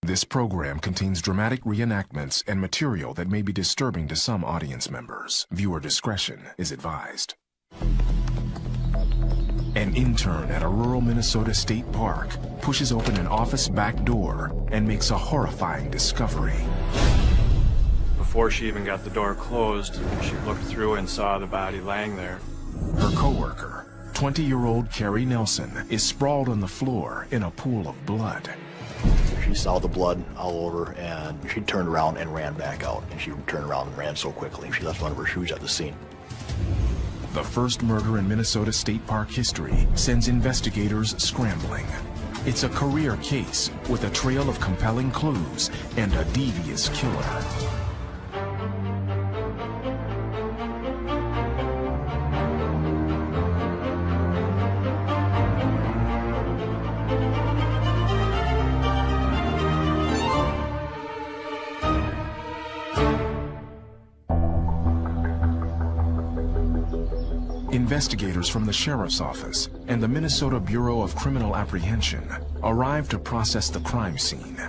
This program contains dramatic reenactments and material that may be disturbing to some audience members. Viewer discretion is advised. An intern at a rural Minnesota state park pushes open an office back door and makes a horrifying discovery. Before she even got the door closed, she looked through and saw the body laying there. Her coworker, 20-year-old Carrie Nelson, is sprawled on the floor in a pool of blood. She saw the blood all over, and she turned around and ran back out. And she turned around and ran so quickly, she left one of her shoes at the scene. The first murder in Minnesota State Park history sends investigators scrambling. It's a career case with a trail of compelling clues and a devious killer. Investigators from the Sheriff's Office and the Minnesota Bureau of Criminal Apprehension arrive to process the crime scene.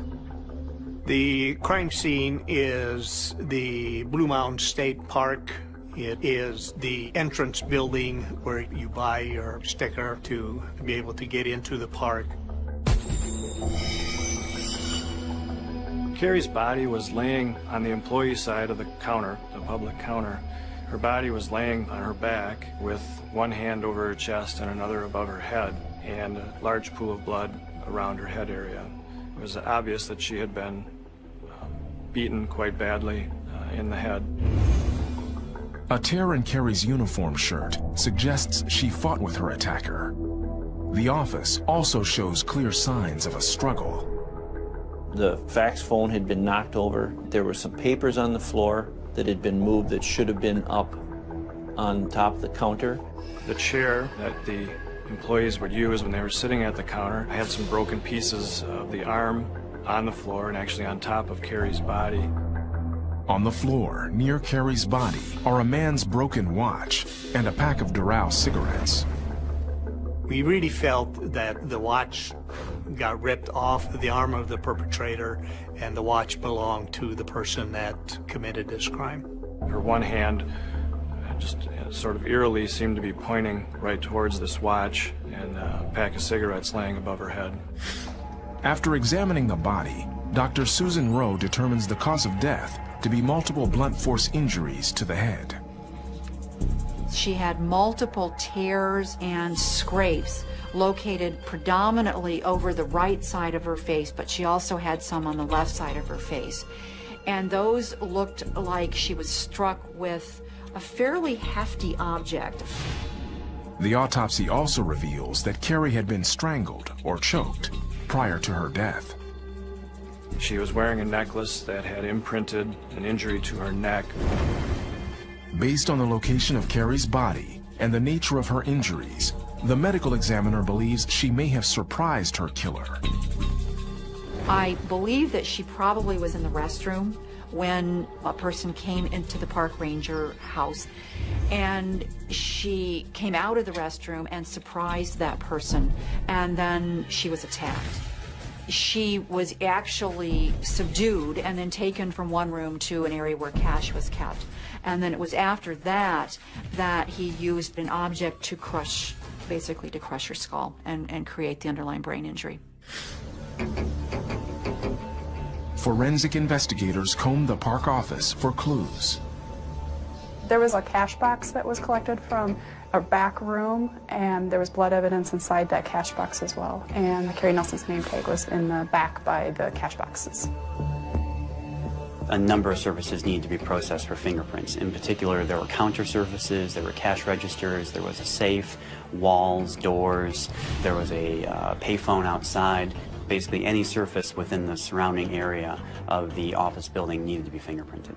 The crime scene is the Blue Mountain State Park. It is the entrance building where you buy your sticker to be able to get into the park. Carrie's body was laying on the employee side of the counter, the public counter. Her body was laying on her back with one hand over her chest and another above her head, and a large pool of blood around her head area. It was obvious that she had been beaten quite badly in the head. A tear in Carrie's uniform shirt suggests she fought with her attacker. The office also shows clear signs of a struggle. The fax phone had been knocked over. There were some papers on the floor that had been moved that should have been up on top of the counter. The chair that the employees would use when they were sitting at the counter had some broken pieces of the arm on the floor and actually on top of Carrie's body. On the floor, near Carrie's body, are a man's broken watch and a pack of Doral cigarettes. We really felt that the watch got ripped off the arm of the perpetrator, and the watch belonged to the person that committed this crime. Her one hand just sort of eerily seemed to be pointing right towards this watch and a pack of cigarettes laying above her head. After examining the body, Dr. Susan Rowe determines the cause of death to be multiple blunt force injuries to the head. She had multiple tears and scrapes located predominantly over the right side of her face, but she also had some on the left side of her face. And those looked like she was struck with a fairly hefty object. The autopsy also reveals that Carrie had been strangled or choked prior to her death. She was wearing a necklace that had imprinted an injury to her neck. Based on the location of Carrie's body and the nature of her injuries, the medical examiner believes she may have surprised her killer. I believe that she probably was in the restroom when a person came into the park ranger house, and she came out of the restroom and surprised that person, and then she was attacked. She was actually subdued and then taken from one room to an area where cash was kept. And then it was after that that he used an object to crush, basically to crush her skull and create the underlying brain injury. Forensic investigators combed the park office for clues. There was a cash box that was collected from a back room, and there was blood evidence inside that cash box as well. And Carrie Nelson's name tag was in the back by the cash boxes. A number of surfaces needed to be processed for fingerprints. In particular, there were counter surfaces, there were cash registers, there was a safe, walls, doors, there was a payphone outside. Basically, any surface within the surrounding area of the office building needed to be fingerprinted.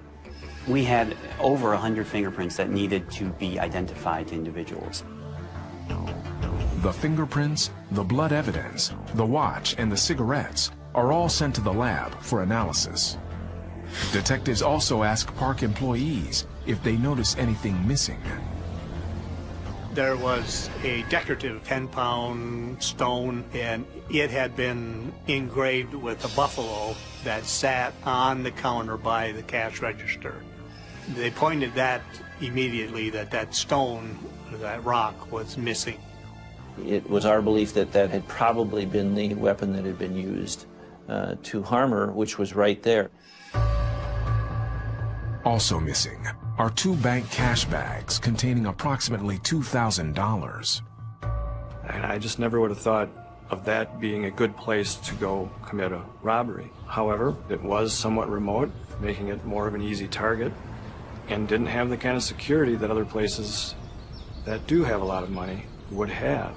We had over 100 fingerprints that needed to be identified to individuals. The fingerprints, the blood evidence, the watch, and the cigarettes are all sent to the lab for analysis. Detectives also ask park employees if they notice anything missing. There was a decorative 10-pound stone, and it had been engraved with a buffalo that sat on the counter by the cash register. They pointed that immediately, that stone, that rock, was missing. It was our belief that that had probably been the weapon that had been used to harm her, which was right there. Also missing are 2 bank cash bags containing approximately $2,000. And I just never would have thought of that being a good place to go commit a robbery. However, it was somewhat remote, making it more of an easy target, and didn't have the kind of security that other places that do have a lot of money would have.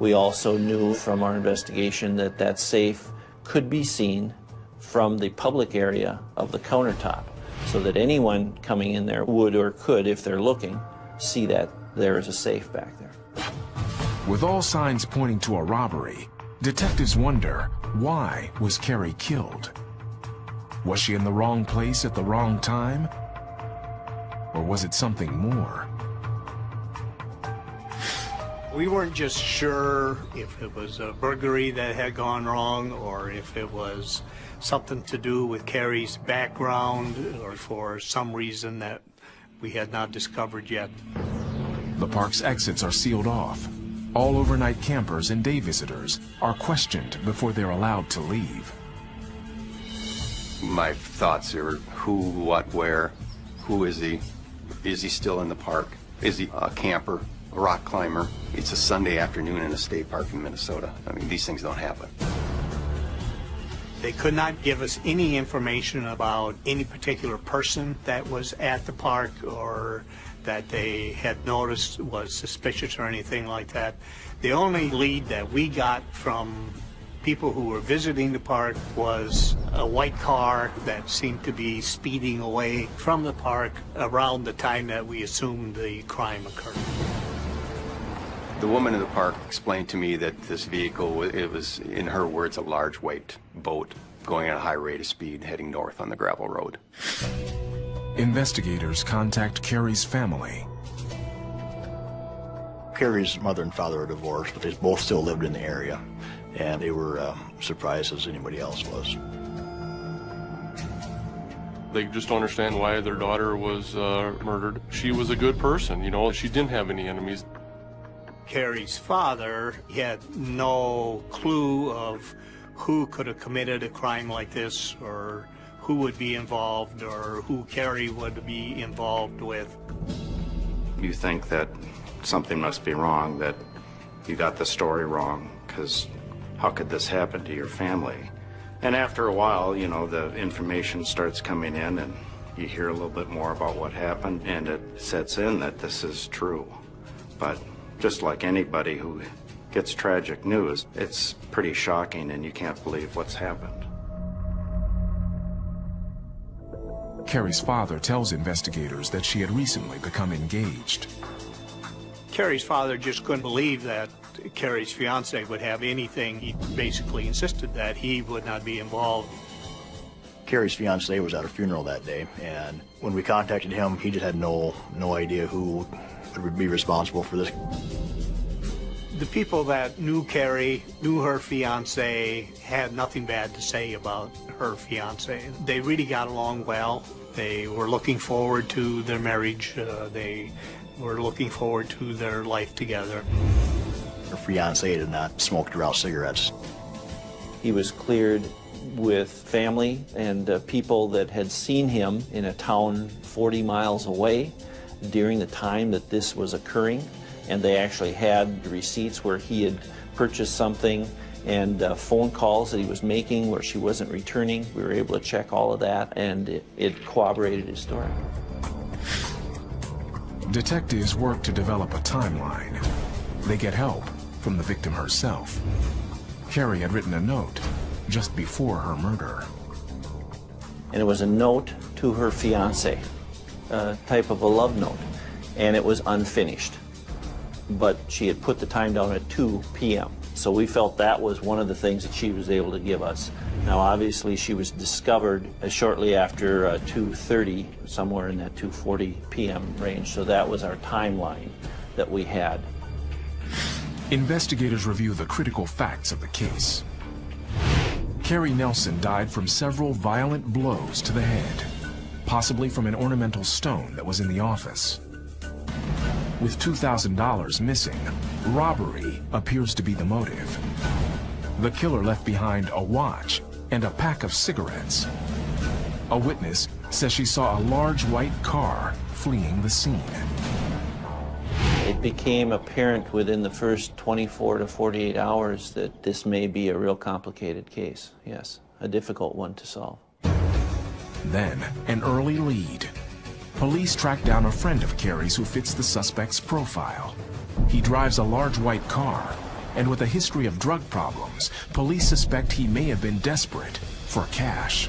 We also knew from our investigation that that safe could be seen from the public area of the countertop, so that anyone coming in there would or could, if they're looking, see that there is a safe back there. With all signs pointing to a robbery, detectives wonder, why was Carrie killed? Was she in the wrong place at the wrong time? Or was it something more? We weren't just sure if it was a burglary that had gone wrong or if it was something to do with Carrie's background or for some reason that we had not discovered yet. The park's exits are sealed off. All overnight campers and day visitors are questioned before they're allowed to leave. My thoughts are who, what, where, who is he? Is he still in the park? Is he a camper, a rock climber? It's a Sunday afternoon in a state park in Minnesota. I mean, these things don't happen. They could not give us any information about any particular person that was at the park or that they had noticed was suspicious or anything like that. The only lead that we got from people who were visiting the park was a white car that seemed to be speeding away from the park around the time that we assumed the crime occurred. The woman in the park explained to me that this vehicle, it was, in her words, a large weight boat going at a high rate of speed heading north on the gravel road. Investigators contact Carrie's family. Carrie's mother and father are divorced, but they both still lived in the area, and they were surprised as anybody else was. They just don't understand why their daughter was murdered. She was a good person, you know, she didn't have any enemies. Carrie's father had no clue of who could have committed a crime like this or who would be involved or who Carrie would be involved with. You think that something must be wrong, that you got the story wrong, because how could this happen to your family? And after a while, you know, the information starts coming in and you hear a little bit more about what happened, and it sets in that this is true. But just like anybody who gets tragic news, it's pretty shocking and you can't believe what's happened. Carrie's father tells investigators that she had recently become engaged. Carrie's father just couldn't believe that Carrie's fiance would have anything. He basically insisted that he would not be involved. Carrie's fiance was at a funeral that day, and when we contacted him, he just had no idea who would be responsible for this. The people that knew Carrie, knew her fiance, had nothing bad to say about her fiance. They really got along well. They were looking forward to their marriage. They were looking forward to their life together. Her fiance did not smoke or out cigarettes. He was cleared with family and people that had seen him in a town 40 miles away during the time that this was occurring, and they actually had receipts where he had purchased something and phone calls that he was making where she wasn't returning. We were able to check all of that, and it corroborated his story. Detectives work to develop a timeline. They get help from the victim herself. Carrie had written a note just before her murder. And it was a note to her fiance, a type of a love note, and it was unfinished. But she had put the time down at 2 p.m. So we felt that was one of the things that she was able to give us. Now, obviously, she was discovered shortly after 2:30, somewhere in that 2:40 p.m. range. So that was our timeline that we had. Investigators review the critical facts of the case. Carrie Nelson died from several violent blows to the head, possibly from an ornamental stone that was in the office. With $2,000 missing, robbery appears to be the motive. The killer left behind a watch and a pack of cigarettes. A witness says she saw a large white car fleeing the scene. It became apparent within the first 24 to 48 hours that this may be a real complicated case. Yes, a difficult one to solve. Then, an early lead. Police track down a friend of Carrie's who fits the suspect's profile. He drives a large white car, and with a history of drug problems, police suspect he may have been desperate for cash.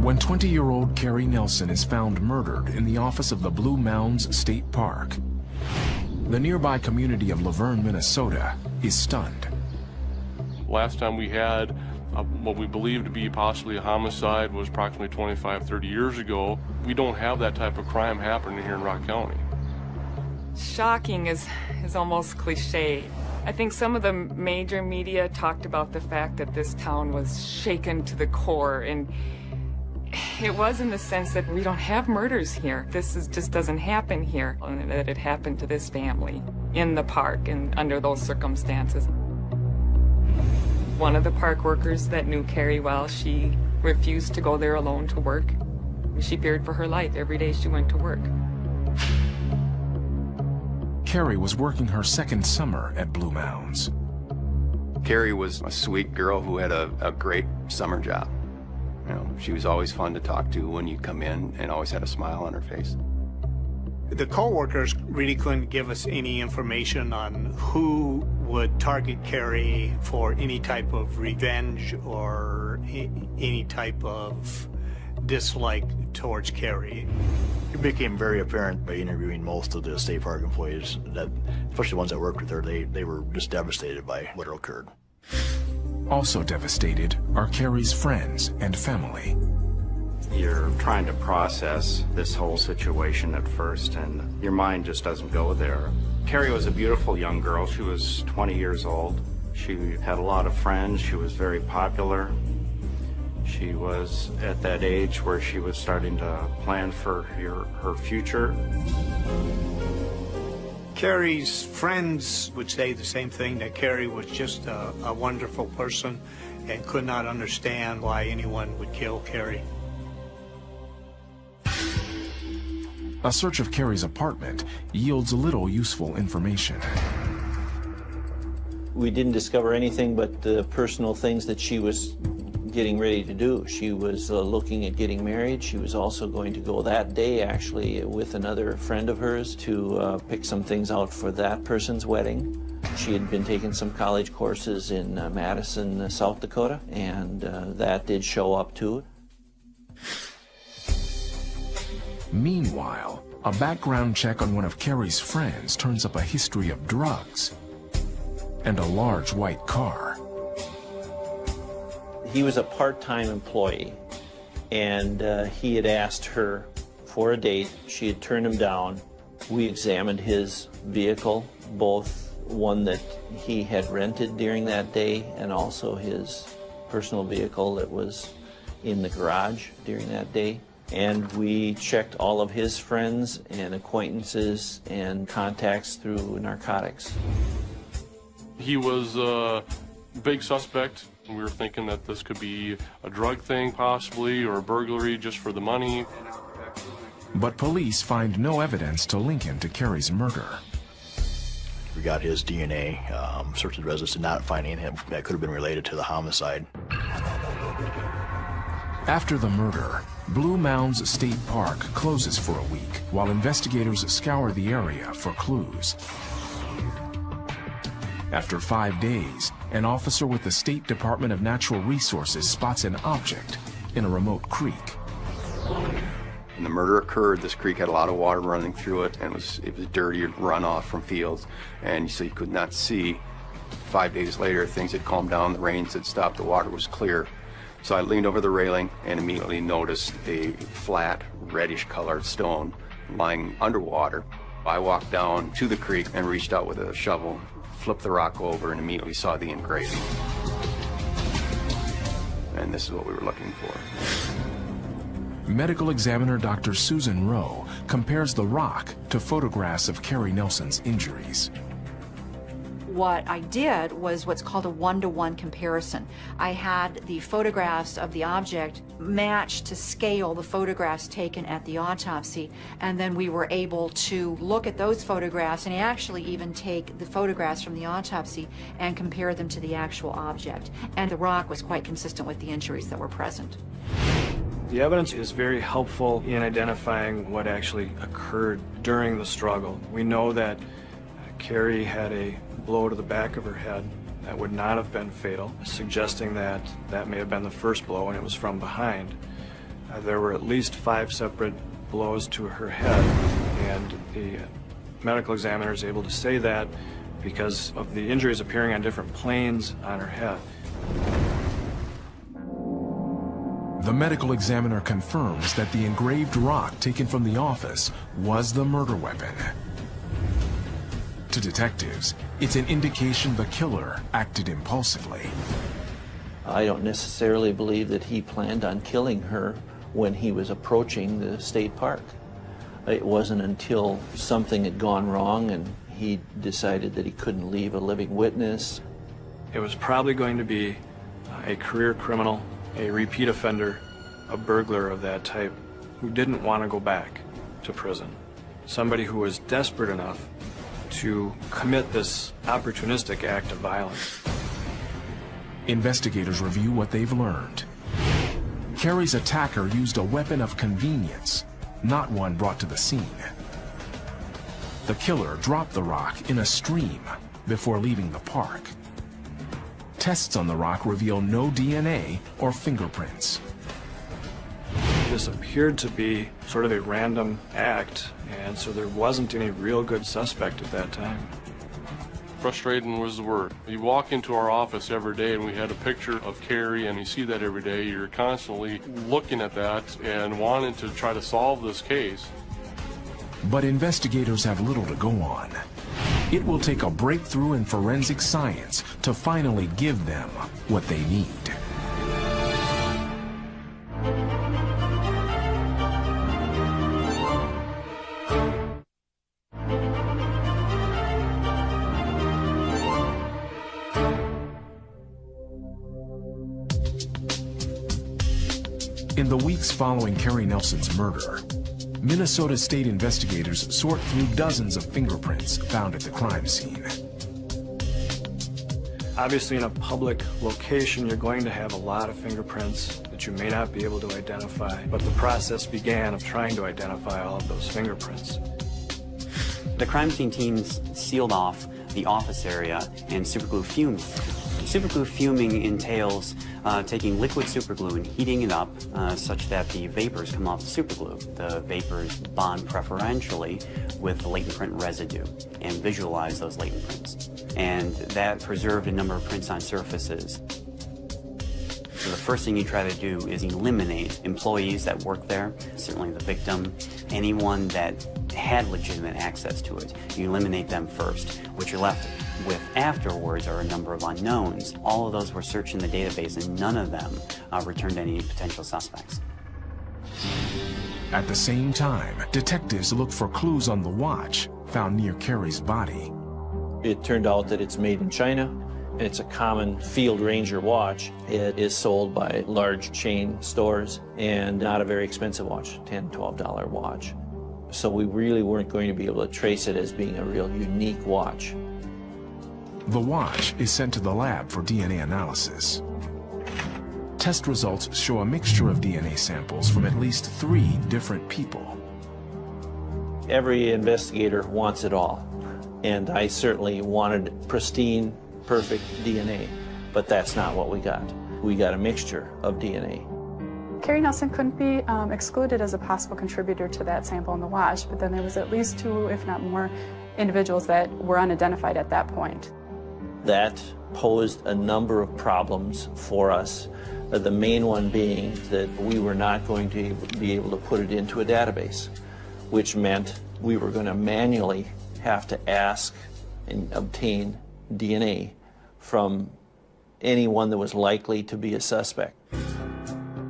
When 20-year-old Carrie Nelson is found murdered in the office of the Blue Mounds State Park, the nearby community of Laverne, Minnesota, is stunned. Last time we had what we believe to be possibly a homicide was approximately 25, 30 years ago. We don't have that type of crime happening here in Rock County. Shocking is almost cliche. I think some of the major media talked about the fact that this town was shaken to the core, and it was in the sense that we don't have murders here. Just doesn't happen here, and that it happened to this family in the park and under those circumstances. One of the park workers that knew Carrie well, she refused to go there alone to work. She feared for her life every day she went to work. Carrie was working her second summer at Blue Mounds. Carrie was a sweet girl who had a great summer job. You know, she was always fun to talk to when you'd come in and always had a smile on her face. The co-workers really couldn't give us any information on who would target Carrie for any type of revenge or any type of dislike towards Carrie. It became very apparent by interviewing most of the state park employees, that, especially the ones that worked with her, they were just devastated by what occurred. Also devastated are Carrie's friends and family. You're trying to process this whole situation at first, and your mind just doesn't go there. Carrie was a beautiful young girl. She was 20 years old. She had a lot of friends. She was very popular. She was at that age where she was starting to plan for her future. Carrie's friends would say the same thing, that Carrie was just a wonderful person and could not understand why anyone would kill Carrie. A search of Carrie's apartment yields little useful information. We didn't discover anything but the personal things that she was getting ready to do. She was looking at getting married. She was also going to go that day, actually, with another friend of hers to pick some things out for that person's wedding. She had been taking some college courses in Madison, South Dakota, and that did show up too. Meanwhile, a background check on one of Carrie's friends turns up a history of drugs and a large white car. He was a part-time employee, and he had asked her for a date. She had turned him down. We examined his vehicle, both one that he had rented during that day and also his personal vehicle that was in the garage during that day. And we checked all of his friends and acquaintances and contacts through narcotics. He was a big suspect. We were thinking that this could be a drug thing possibly, or a burglary just for the money. But police find no evidence to link him to Carrie's murder. We got his DNA, searched his residence, did not find anything that could have been related to the homicide. After the murder, Blue Mounds State Park closes for a week while investigators scour the area for clues. After 5 days, an officer with the State Department of Natural Resources spots an object in a remote creek. When the murder occurred, this creek had a lot of water running through it, and it was dirty runoff from fields, and so you could not see. 5 days later, things had calmed down, the rains had stopped, the water was clear. So I leaned over the railing and immediately noticed a flat, reddish-colored stone lying underwater. I walked down to the creek and reached out with a shovel, flipped the rock over, and immediately saw the engraving. And this is what we were looking for. Medical examiner Dr. Susan Rowe compares the rock to photographs of Carrie Nelson's injuries. What I did was what's called a one-to-one comparison. I had the photographs of the object matched to scale the photographs taken at the autopsy, and then we were able to look at those photographs and actually even take the photographs from the autopsy and compare them to the actual object. And the rock was quite consistent with the injuries that were present. The evidence is very helpful in identifying what actually occurred during the struggle. We know that Carrie had a blow to the back of her head that would not have been fatal, suggesting that that may have been the first blow and it was from behind. There were at least 5 separate blows to her head, and the medical examiner is able to say that because of the injuries appearing on different planes on her head. The medical examiner confirms that the engraved rock taken from the office was the murder weapon. To detectives, it's an indication the killer acted impulsively. I don't necessarily believe that he planned on killing her when he was approaching the state park. It wasn't until something had gone wrong and he decided that he couldn't leave a living witness. It was probably going to be a career criminal, a repeat offender, a burglar of that type who didn't want to go back to prison. Somebody who was desperate enough to commit this opportunistic act of violence. Investigators review what they've learned. Carrie's attacker used a weapon of convenience, not one brought to the scene. The killer dropped the rock in a stream before leaving the park. Tests on the rock reveal no DNA or fingerprints. This appeared to be sort of a random act, and so there wasn't any real good suspect at that time. Frustrating was the word. You walk into our office every day and we had a picture of Carrie, and you see that every day. You're constantly looking at that and wanting to try to solve this case. But investigators have little to go on. It will take a breakthrough in forensic science to finally give them what they need. In the weeks following Carrie Nelson's murder, Minnesota state investigators sort through dozens of fingerprints found at the crime scene. Obviously, in a public location, you're going to have a lot of fingerprints that you may not be able to identify, but the process began of trying to identify all of those fingerprints. The crime scene teams sealed off the office area and superglue fumed. Superglue fuming entails taking liquid superglue and heating it up such that the vapors come off the superglue. The vapors bond preferentially with the latent print residue and visualize those latent prints. And that preserved a number of prints on surfaces. So the first thing you try to do is eliminate employees that work there, certainly the victim, anyone that had legitimate access to it. You eliminate them first. What you're left with afterwards are a number of unknowns. All of those were searched in the database, and none of them returned any potential suspects. At the same time, detectives looked for clues on the watch found near Carrie's body. It turned out that it's made in China. It's a common Field Ranger watch. It is sold by large chain stores and not a very expensive watch, $10, $12 watch. So we really weren't going to be able to trace it as being a real unique watch. The watch is sent to the lab for DNA analysis. Test results show a mixture of DNA samples from at least 3 different people. Every investigator wants it all, and I certainly wanted pristine, perfect DNA, but that's not what we got. We got a mixture of DNA. Carrie Nelson couldn't be excluded as a possible contributor to that sample in the watch, but then there was at least 2, if not more, individuals that were unidentified at that point. That posed a number of problems for us, the main one being that we were not going to be able to put it into a database, which meant we were going to manually have to ask and obtain DNA from anyone that was likely to be a suspect.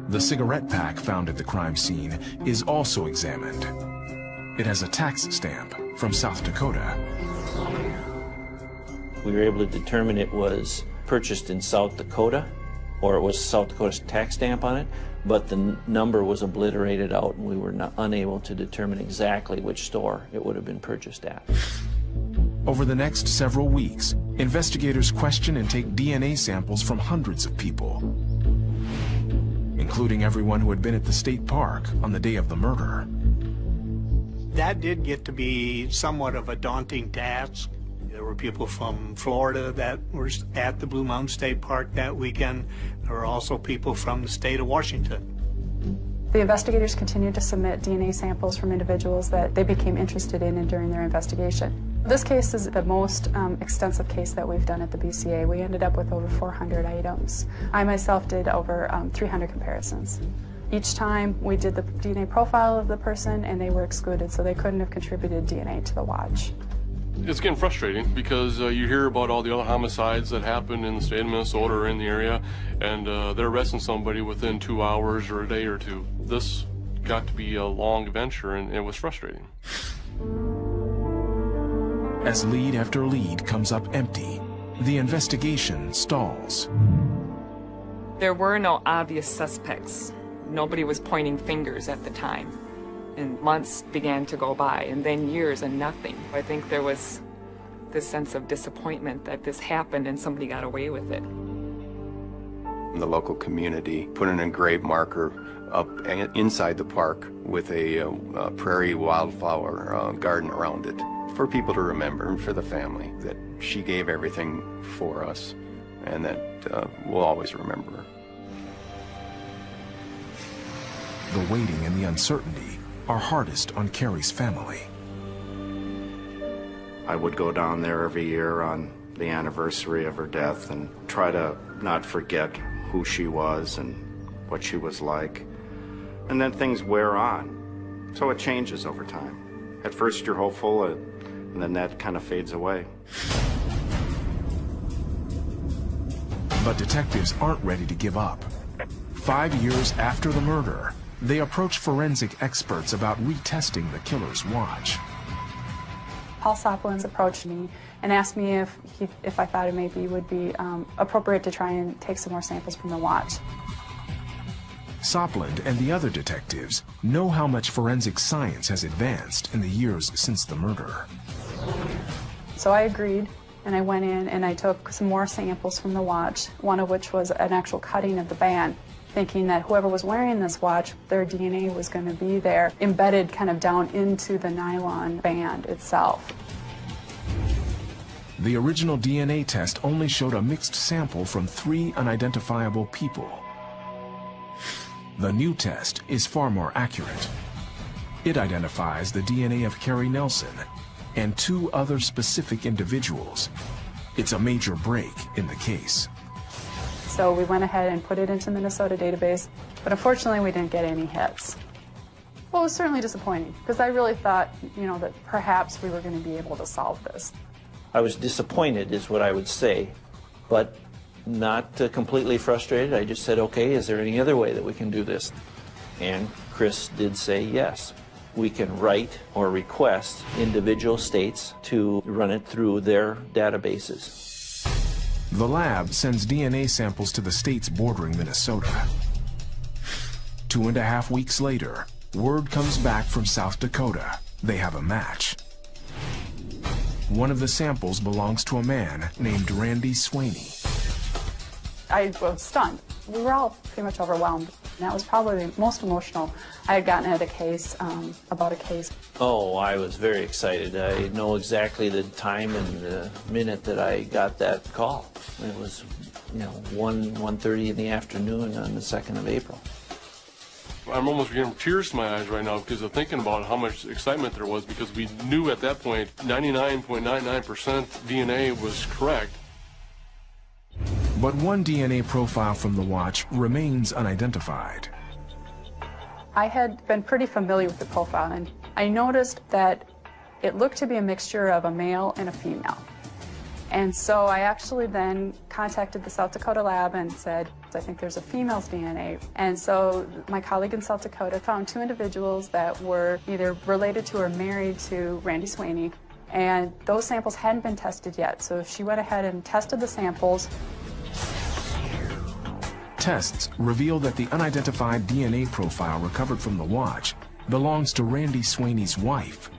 The cigarette pack found at the crime scene is also examined. It has a tax stamp from South Dakota. We were able to determine it was purchased in South Dakota, or it was South Dakota's tax stamp on it, but the number was obliterated out and we were unable to determine exactly which store it would have been purchased at. Over the next several weeks, investigators question and take DNA samples from hundreds of people, including everyone who had been at the state park on the day of the murder. That did get to be somewhat of a daunting task. There were people from Florida that were at the Blue Mountain State Park that weekend. There were also people from the state of Washington. The investigators continued to submit DNA samples from individuals that they became interested in during their investigation. This case is the most extensive case that we've done at the BCA. We ended up with over 400 items. I myself did over 300 comparisons. Each time we did the DNA profile of the person and they were excluded, so they couldn't have contributed DNA to the watch. It's getting frustrating because you hear about all the other homicides that happen in the state of Minnesota or in the area, and they're arresting somebody within 2 hours or a day or two. This got to be a long venture, and it was frustrating. As lead after lead comes up empty, the investigation stalls. There were no obvious suspects. Nobody was pointing fingers at the time. And months began to go by, and then years and nothing. I think there was this sense of disappointment that this happened and somebody got away with it. The local community put an engraved marker up inside the park with a prairie wildflower garden around it for people to remember and for the family that she gave everything for us and that we'll always remember her. The waiting and the uncertainty are hardest on Carrie's family. I would go down there every year on the anniversary of her death and try to not forget who she was and what she was like. And then things wear on, so it changes over time. At first you're hopeful, and then that kind of fades away. But detectives aren't ready to give up. 5 years after the murder, they approach forensic experts about retesting the killer's watch. Paul Soplins approached me and asked me if I thought it maybe would be appropriate to try and take some more samples from the watch. Soplin and the other detectives know how much forensic science has advanced in the years since the murder. So I agreed, and I went in and I took some more samples from the watch, one of which was an actual cutting of the band, thinking that whoever was wearing this watch, their DNA was going to be there, embedded kind of down into the nylon band itself. The original DNA test only showed a mixed sample from 3 unidentifiable people. The new test is far more accurate. It identifies the DNA of Carrie Nelson and 2 other specific individuals. It's a major break in the case. So we went ahead and put it into the Minnesota database, but unfortunately we didn't get any hits. Well, it was certainly disappointing, because I really thought, that perhaps we were going to be able to solve this. I was disappointed is what I would say, but not completely frustrated. I just said, okay, is there any other way that we can do this? And Chris did say yes. We can write or request individual states to run it through their databases. The lab sends DNA samples to the states bordering Minnesota. 2.5 weeks later, word comes back from South Dakota. They have a match. One of the samples belongs to a man named Randy Swaney. I was stunned. We were all pretty much overwhelmed. That was probably the most emotional I had gotten at a case, about a case. Oh, I was very excited. I know exactly the time and the minute that I got that call. It was, 1:30 in the afternoon on the 2nd of April. I'm almost getting tears to my eyes right now because of thinking about how much excitement there was, because we knew at that point 99.99% DNA was correct. But one DNA profile from the watch remains unidentified. I had been pretty familiar with the profile, and I noticed that it looked to be a mixture of a male and a female. And so I actually then contacted the South Dakota lab and said, I think there's a female's DNA. And so my colleague in South Dakota found 2 individuals that were either related to or married to Randy Sweeney, and those samples hadn't been tested yet. So she went ahead and tested the samples. Tests reveal that the unidentified DNA profile recovered from the watch belongs to Randy Sweeney's wife.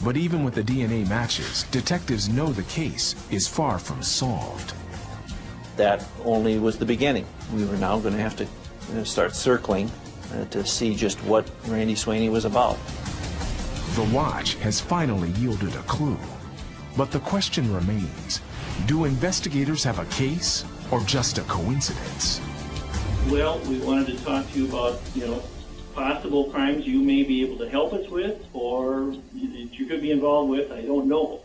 But even with the DNA matches, detectives know the case is far from solved. That only was the beginning. We were now going to have to start circling to see just what Randy Sweeney was about. The watch has finally yielded a clue. But the question remains, do investigators have a case or just a coincidence? Well, we wanted to talk to you about, possible crimes you may be able to help us with, or that you could be involved with. I don't know.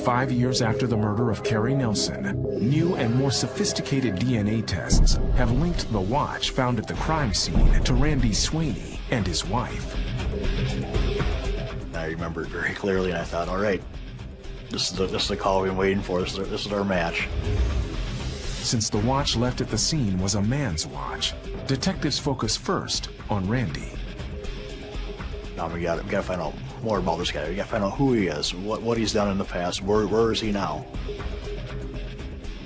Five years after the murder of Carrie Nelson, new and more sophisticated DNA tests have linked the watch found at the crime scene to Randy Sweeney and his wife. I remember it very clearly, and I thought, all right, this is the call we've been waiting for. This is our match. Since the watch left at the scene was a man's watch, detectives focus first on Randy. Now we gotta find out more about this guy. We gotta find out who he is, what he's done in the past, where is he now?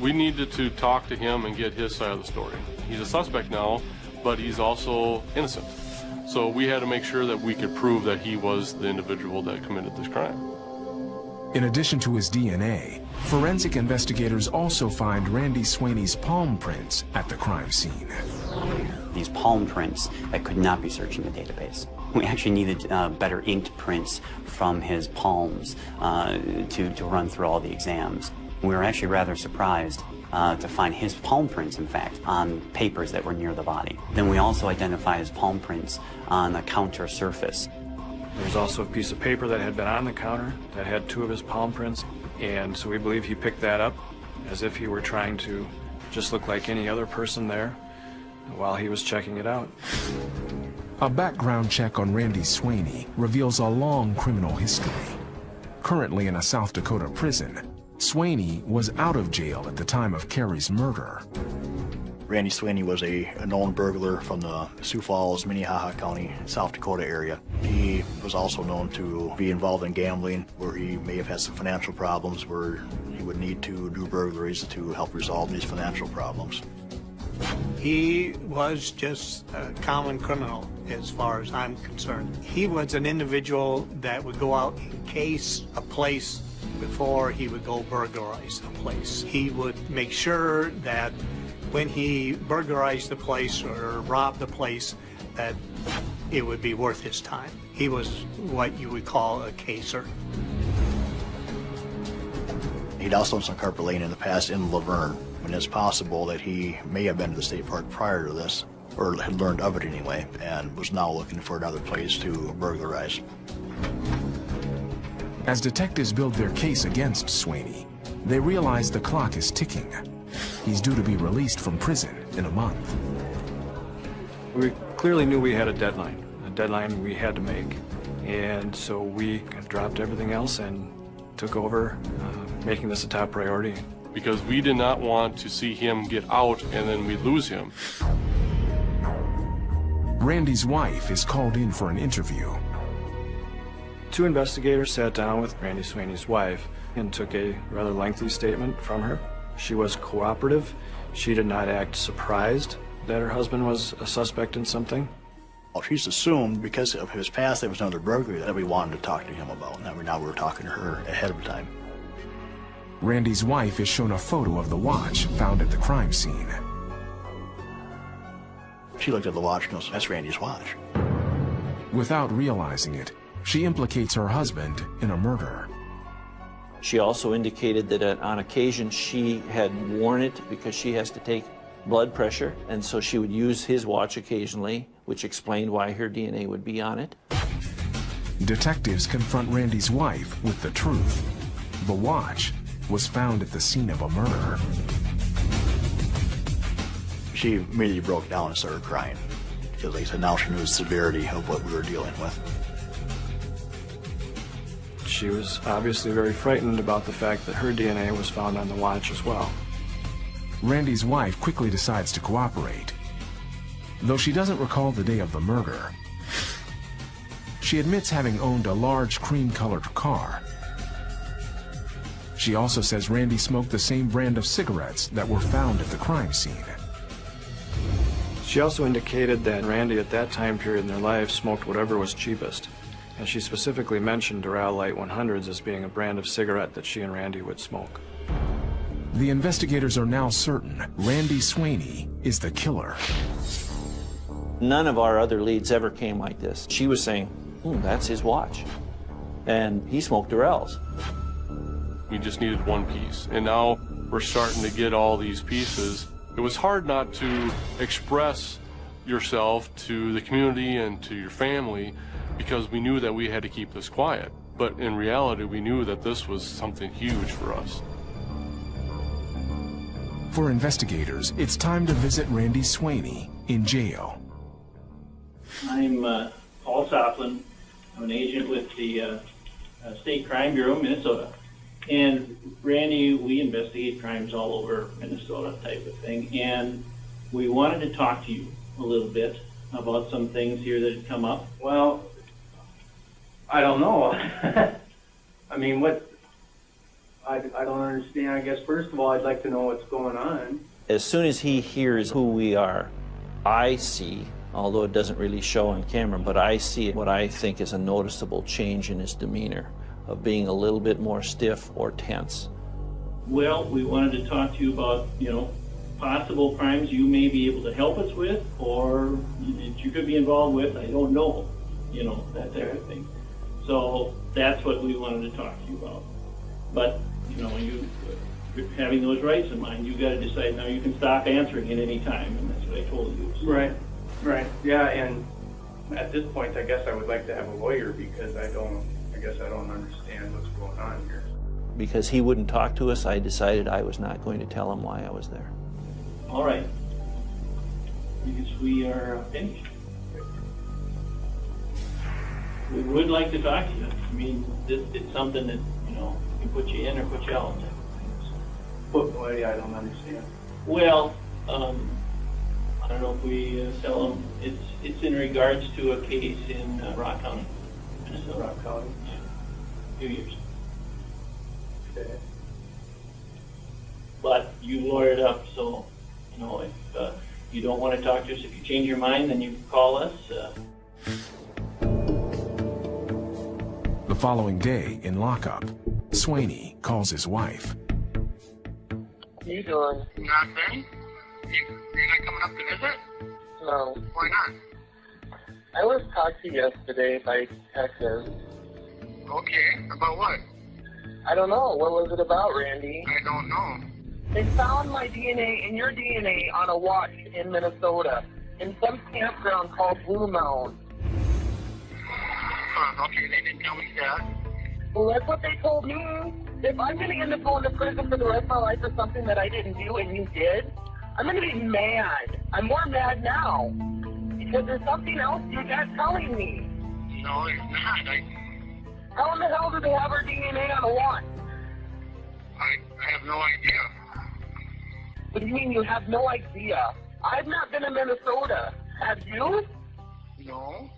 We needed to talk to him and get his side of the story. He's a suspect now, but he's also innocent. So we had to make sure that we could prove that he was the individual that committed this crime. In addition to his DNA, forensic investigators also find Randy Sweeney's palm prints at the crime scene. These palm prints that could not be searched in the database. We actually needed better inked prints from his palms to run through all the exams. We were actually rather surprised to find his palm prints, in fact, on papers that were near the body. Then we also identified his palm prints on the counter surface. There was also a piece of paper that had been on the counter that had 2 of his palm prints, and so we believe he picked that up as if he were trying to just look like any other person there while he was checking it out. A background check on Randy Sweeney reveals a long criminal history. Currently in a South Dakota prison, Sweeney was out of jail at the time of Carrie's murder. Randy Sweeney was a known burglar from the Sioux Falls, Minnehaha County, South Dakota area. He was also known to be involved in gambling, where he may have had some financial problems, where he would need to do burglaries to help resolve these financial problems. He was just a common criminal as far as I'm concerned. He was an individual that would go out and case a place before he would go burglarize the place. He would make sure that when he burglarized the place or robbed the place, that it would be worth his time. He was what you would call a caser. He'd also done some carpet laying in the past in Laverne, and it's possible that he may have been to the state park prior to this, or had learned of it anyway, and was now looking for another place to burglarize. As detectives build their case against Sweeney, they realize the clock is ticking. He's due to be released from prison in a month. We clearly knew we had a deadline we had to make, and so we dropped everything else and took over making this a top priority. Because we did not want to see him get out and then we lose him. Randy's wife is called in for an interview. 2 investigators sat down with Randy Sweeney's wife and took a rather lengthy statement from her. She was cooperative. She did not act surprised that her husband was a suspect in something. Well, she's assumed because of his past there was another burglary that we wanted to talk to him about. Now we were talking to her ahead of time. Randy's wife is shown a photo of the watch found at the crime scene. She looked at the watch and goes, "That's Randy's watch." Without realizing it, she implicates her husband in a murder. She also indicated that on occasion she had worn it because she has to take blood pressure, and so she would use his watch occasionally, which explained why her DNA would be on it. Detectives confront Randy's wife with the truth. The watch was found at the scene of a murder. She immediately broke down and started crying because, like I said, now she knew the severity of what we were dealing with. She was obviously very frightened about the fact that her DNA was found on the watch as well. Randy's wife quickly decides to cooperate. Though she doesn't recall the day of the murder, she admits having owned a large cream-colored car. She also says Randy smoked the same brand of cigarettes that were found at the crime scene. She also indicated that Randy at that time period in their life smoked whatever was cheapest. And she specifically mentioned Doral Light 100s as being a brand of cigarette that she and Randy would smoke. The investigators are now certain Randy Swaney is the killer. None of our other leads ever came like this. She was saying, that's his watch. And he smoked Doral's. We just needed one piece. And now we're starting to get all these pieces. It was hard not to express yourself to the community and to your family because we knew that we had to keep this quiet. But in reality, we knew that this was something huge for us. For investigators, it's time to visit Randy Swaney in jail. I'm Paul Soplin. I'm an agent with the State Crime Bureau, Minnesota. And Randy, we investigate crimes all over Minnesota type of thing. And we wanted to talk to you a little bit about some things here that had come up. Well, I don't know. I mean, what? I don't understand. I guess, first of all, I'd like to know what's going on. As soon as he hears who we are, I see, although it doesn't really show on camera, but I see what I think is a noticeable change in his demeanor, of being a little bit more stiff or tense. Well, we wanted to talk to you about, possible crimes you may be able to help us with, or that you could be involved with. I don't know, that type of thing. So that's what we wanted to talk to you about. But, you having those rights in mind, you got to decide now. You can stop answering at any time, and that's what I told you. So. Right. Yeah, and at this point, I guess I would like to have a lawyer because I guess I don't understand what's going on here. Because he wouldn't talk to us, I decided I was not going to tell him why I was there. All right. Because we are finished. We would like to talk to you. I mean, it's something that, can put you in or put you out. What way? I don't understand. Well, I don't know if we tell them. It's in regards to a case in Rock County, Minnesota. Rock County? Yeah. A few years. Okay. But you lawyered up, so, if you don't want to talk to us, if you change your mind, then you can call us. The following day, in lockup, Swaney calls his wife. What are you doing? Nothing. You're not coming up to visit? No. Why not? I was talked to yesterday by detectives. Okay, about what? I don't know. What was it about, Randy? I don't know. They found my DNA and your DNA on a watch in Minnesota in some campground called Blue Mound. Okay, they didn't tell me that. Well, that's what they told me. If I'm going to end up going to prison for the rest of my life for something that I didn't do and you did, I'm going to be mad. I'm more mad now. Because there's something else you're not telling me. No, it's not. How in the hell do they have our DNA on a watch? I have no idea. What do you mean you have no idea? I've not been in Minnesota. Have you? No.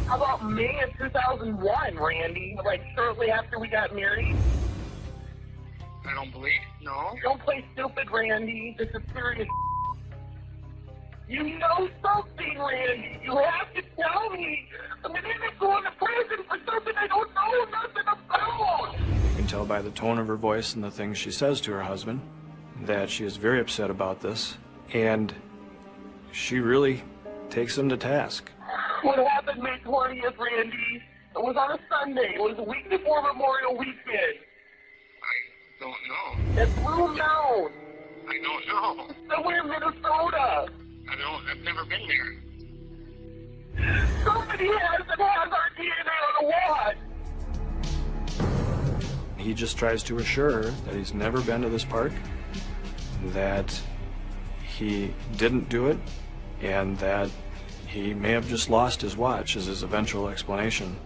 How about May of 2001, Randy? Like shortly after we got married? I don't believe. No. Don't play stupid, Randy. This is serious. You know something, Randy. You have to tell me. I'm going to end up going to prison for something I don't know nothing about. You can tell by the tone of her voice and the things she says to her husband that she is very upset about this. And she really takes him to task. What happened May 20th, Randy? It was on a Sunday. It was a week before Memorial Weekend. I don't know. At Blue Mound. I don't know. Somewhere in Minnesota. I've never been there. Somebody has our DNA on the watch. He just tries to assure her that he's never been to this park, that he didn't do it, and that he may have just lost his watch is his eventual explanation,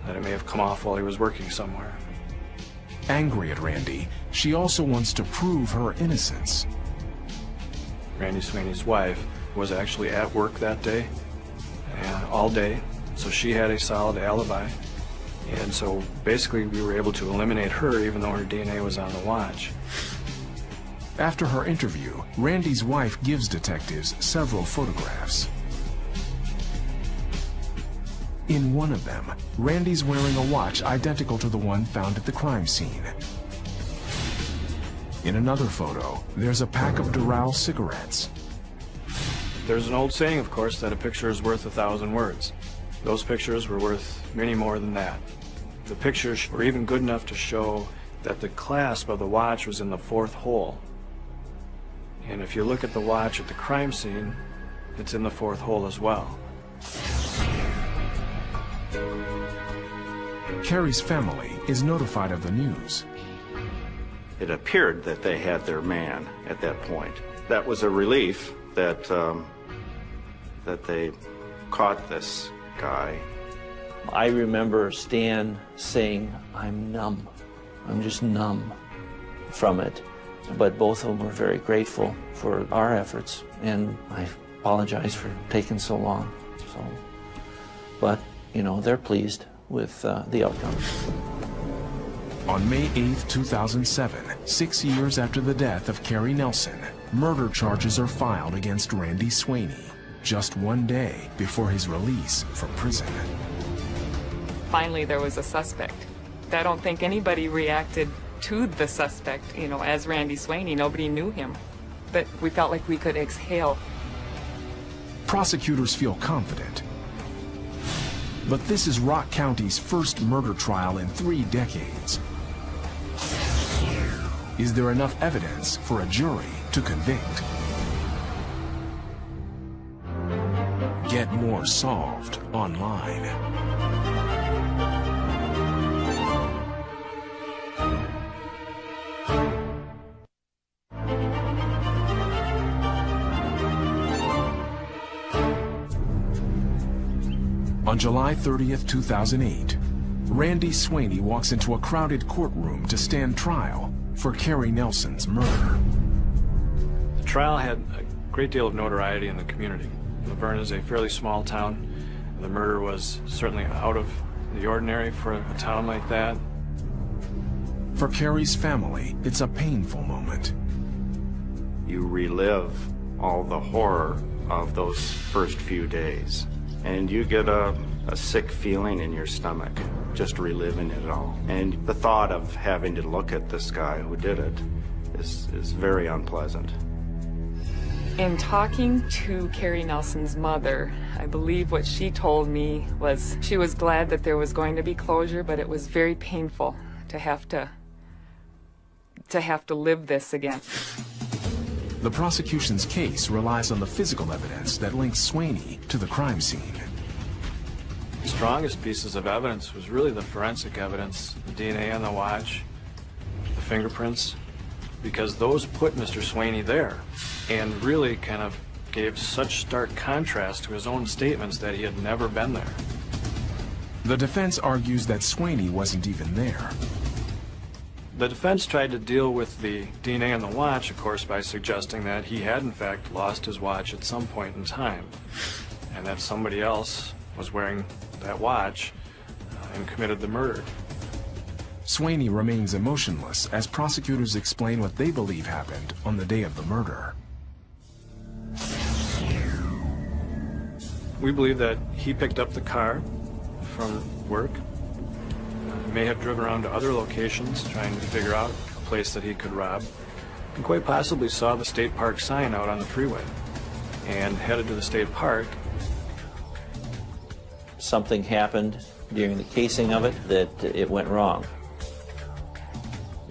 that it may have come off while he was working somewhere. Angry at Randy, she also wants to prove her innocence. Randy Sweeney's wife was actually at work that day, and all day, so she had a solid alibi. And so basically we were able to eliminate her even though her DNA was on the watch. After her interview, Randy's wife gives detectives several photographs. In one of them, Randy's wearing a watch identical to the one found at the crime scene. In another photo, there's a pack of Doral cigarettes. There's an old saying, of course, that a picture is worth 1,000 words. Those pictures were worth many more than that. The pictures were even good enough to show that the clasp of the watch was in the fourth hole. And if you look at the watch at the crime scene, it's in the fourth hole as well. Carrie's family is notified of the news. It appeared that they had their man at that point. That was a relief that that they caught this guy. I remember Stan saying, "I'm numb. I'm just numb from it." But both of them were very grateful for our efforts, and I apologize for taking so long. But, you know, they're pleased with the outcome. On May 8, 2007, 6 years after the death of Carrie Nelson, murder charges are filed against Randy Sweeney, just one day before his release from prison. Finally, there was a suspect. I don't think anybody reacted to the suspect, you know, as Randy Sweeney. Nobody knew him, but we felt like we could exhale. Prosecutors feel confident. But this is Rock County's first murder trial in 3 decades. Is there enough evidence for a jury to convict? Get more Solved online. On July 30th, 2008, Randy Sweeney walks into a crowded courtroom to stand trial for Carrie Nelson's murder. The trial had a great deal of notoriety in the community. Laverne is a fairly small town. The murder was certainly out of the ordinary for a town like that. For Carrie's family, it's a painful moment. You relive all the horror of those first few days, and you get a sick feeling in your stomach just reliving it all. And the thought of having to look at this guy who did it is very unpleasant. In talking to Carrie Nelson's mother, I believe what she told me was she was glad that there was going to be closure, but it was very painful to have to live this again. The prosecution's case relies on the physical evidence that links Sweeney to the crime scene. The strongest pieces of evidence was really the forensic evidence, the DNA on the watch, the fingerprints, because those put Mr. Sweeney there and really kind of gave such stark contrast to his own statements that he had never been there. The defense argues that Sweeney wasn't even there. The defense tried to deal with the DNA on the watch, of course, by suggesting that he had in fact lost his watch at some point in time, and that somebody else was wearing that watch and committed the murder. Sweeney remains emotionless as prosecutors explain what they believe happened on the day of the murder. We believe that he picked up the car from work, may have driven around to other locations trying to figure out a place that he could rob, and quite possibly saw the state park sign out on the freeway and headed to the state park something happened during the casing of it that it went wrong.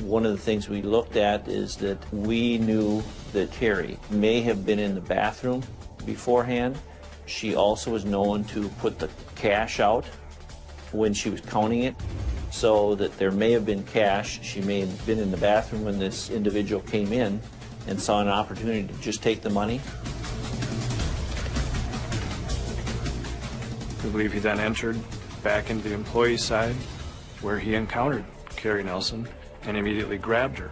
One of the things we looked at is that we knew that Carrie may have been in the bathroom beforehand. She also was known to put the cash out when she was counting it, so that there may have been cash. She may have been in the bathroom when this individual came in and saw an opportunity to just take the money. We believe he then entered back into the employee side, where he encountered Carrie Nelson and immediately grabbed her,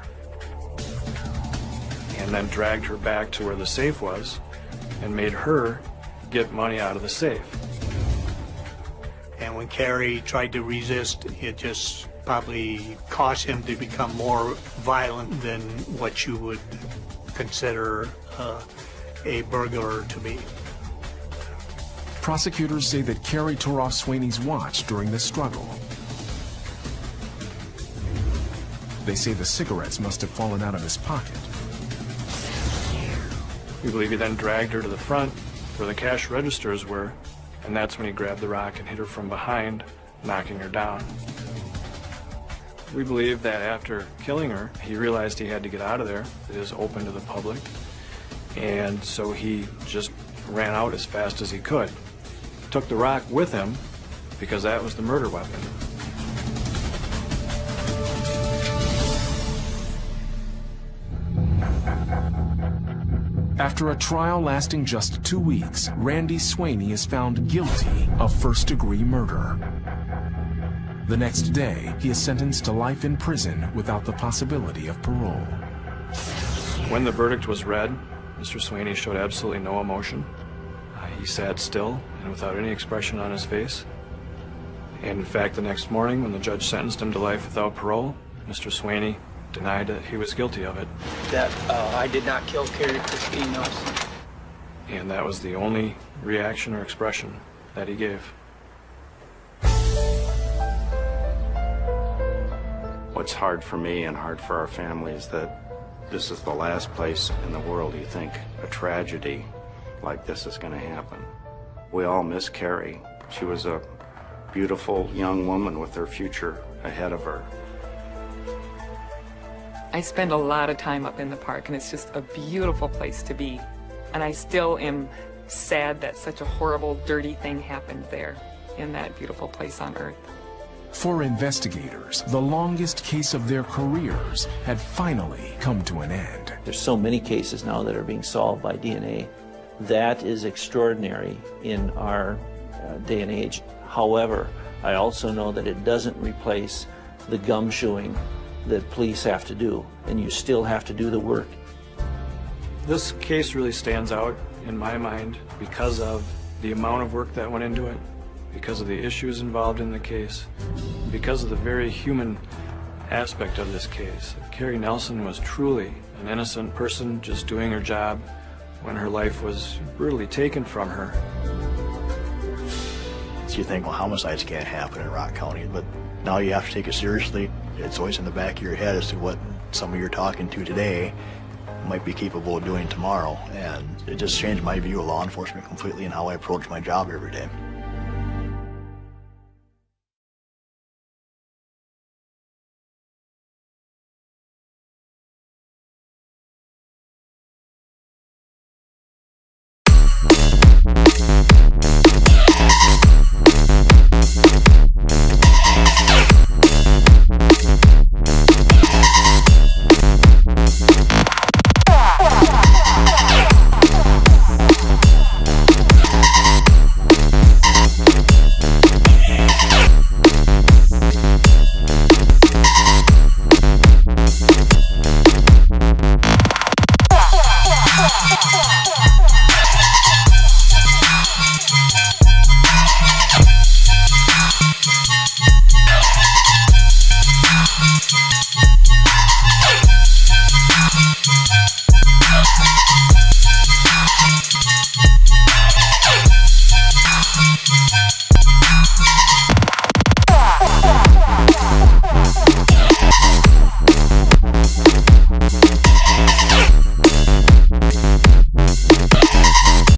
and then dragged her back to where the safe was and made her get money out of the safe. And when Carrie tried to resist, it just probably caused him to become more violent than what you would consider a burglar to be. Prosecutors say that Carrie tore off Sweeney's watch during the struggle. They say the cigarettes must have fallen out of his pocket. We believe he then dragged her to the front where the cash registers were, and that's when he grabbed the rock and hit her from behind, knocking her down. We believe that after killing her, he realized he had to get out of there. It is open to the public, and so he just ran out as fast as he could. Took the rock with him because that was the murder weapon. After a trial lasting just 2 weeks, Randy Sweeney is found guilty of first-degree murder. The next day, he is sentenced to life in prison without the possibility of parole. When the verdict was read, Mr. Sweeney showed absolutely no emotion. He sat still and without any expression on his face. And in fact, the next morning, when the judge sentenced him to life without parole, Mr. Sweeney denied that he was guilty of it. That I did not kill Carrie Christine Nelson. And that was the only reaction or expression that he gave. What's hard for me and hard for our family is that this is the last place in the world you think a tragedy like this is going to happen. We all miss Carrie. She was a beautiful young woman with her future ahead of her. I spend a lot of time up in the park, and it's just a beautiful place to be. And I still am sad that such a horrible, dirty thing happened there, in that beautiful place on Earth. For investigators, the longest case of their careers had finally come to an end. There's so many cases now that are being solved by DNA. That is extraordinary in our day and age. However, I also know that it doesn't replace the gumshoeing that police have to do, and you still have to do the work. This case really stands out in my mind because of the amount of work that went into it, because of the issues involved in the case, because of the very human aspect of this case. Carrie Nelson was truly an innocent person just doing her job when her life was brutally taken from her. So you think, well, homicides can't happen in Rock County, but now you have to take it seriously. It's always in the back of your head as to what somebody you're talking to today might be capable of doing tomorrow. And it just changed my view of law enforcement completely and how I approach my job every day. We'll be right back.